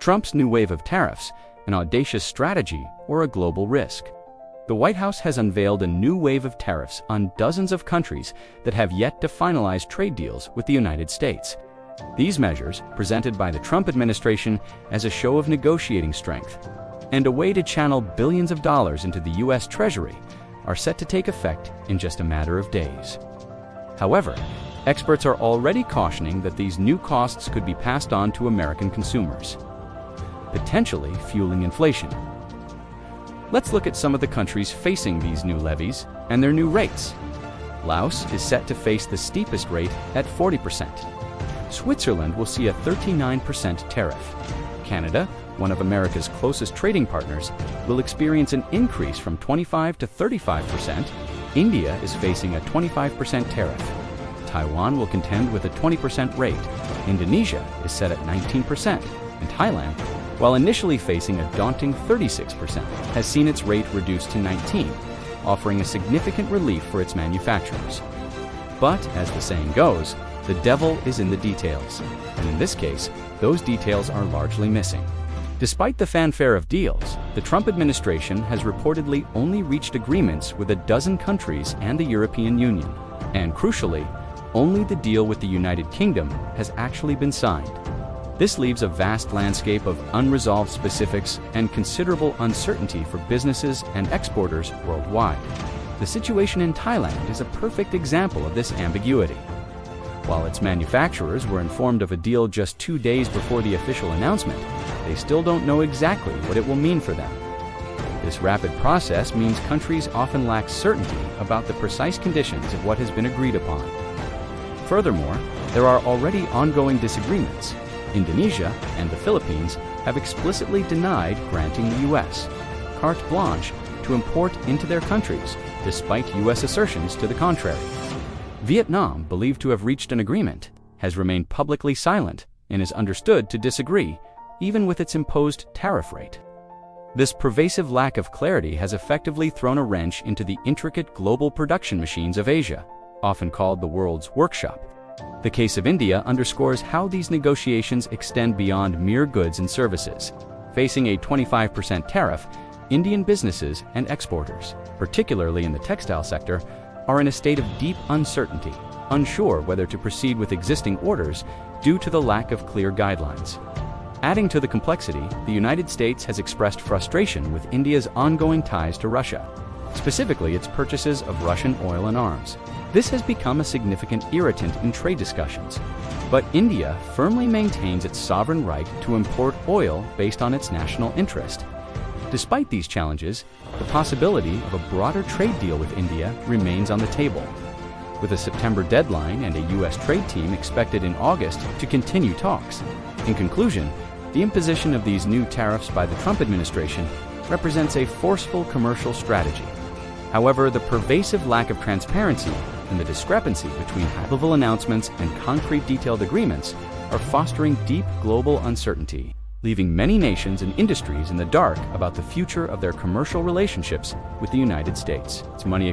Trump's new wave of tariffs, an audacious strategy, or a global risk? The White House has unveiled a new wave of tariffs on dozens of countries that have yet to finalize trade deals with the United States. These measures, presented by the Trump administration as a show of negotiating strength and a way to channel billions of dollars into the U.S. Treasury, are set to take effect in just a matter of days. However, experts are already cautioning that these new costs could be passed on to American consumers, potentially fueling inflation. Let's look at some of the countries facing these new levies and their new rates. Laos is set to face the steepest rate at 40%. Switzerland will see a 39% tariff. Canada, one of America's closest trading partners, will experience an increase from 25% to 35%. India is facing a 25% tariff. Taiwan will contend with a 20% rate. Indonesia is set at 19%, and Thailand, while initially facing a daunting 36%, has seen its rate reduced to 19%, offering a significant relief for its manufacturers. But, as the saying goes, the devil is in the details, and in this case, those details are largely missing. Despite the fanfare of deals, the Trump administration has reportedly only reached agreements with a dozen countries and the European Union, and crucially, only the deal with the United Kingdom has actually been signed. This leaves a vast landscape of unresolved specifics and considerable uncertainty for businesses and exporters worldwide. The situation in Thailand is a perfect example of this ambiguity. While its manufacturers were informed of a deal just 2 days before the official announcement, they still don't know exactly what it will mean for them. This rapid process means countries often lack certainty about the precise conditions of what has been agreed upon. Furthermore, there are already ongoing disagreements. Indonesia and the Philippines have explicitly denied granting the U.S. carte blanche to import into their countries, despite U.S. assertions to the contrary. Vietnam, believed to have reached an agreement, has remained publicly silent and is understood to disagree, even with its imposed tariff rate. This pervasive lack of clarity has effectively thrown a wrench into the intricate global production machines of Asia, often called the world's workshop. The case of India underscores how these negotiations extend beyond mere goods and services. Facing a 25% tariff, Indian businesses and exporters, particularly in the textile sector, are in a state of deep uncertainty, unsure whether to proceed with existing orders due to the lack of clear guidelines. Adding to the complexity, the United States has expressed frustration with India's ongoing ties to Russia, specifically its purchases of Russian oil and arms. This has become a significant irritant in trade discussions, but India firmly maintains its sovereign right to import oil based on its national interest. Despite these challenges, the possibility of a broader trade deal with India remains on the table, with a September deadline and a U.S. trade team expected in August to continue talks. In conclusion, the imposition of these new tariffs by the Trump administration represents a forceful commercial strategy. However, the pervasive lack of transparency and the discrepancy between high-level announcements and concrete detailed agreements are fostering deep global uncertainty, leaving many nations and industries in the dark about the future of their commercial relationships with the United States. It's Money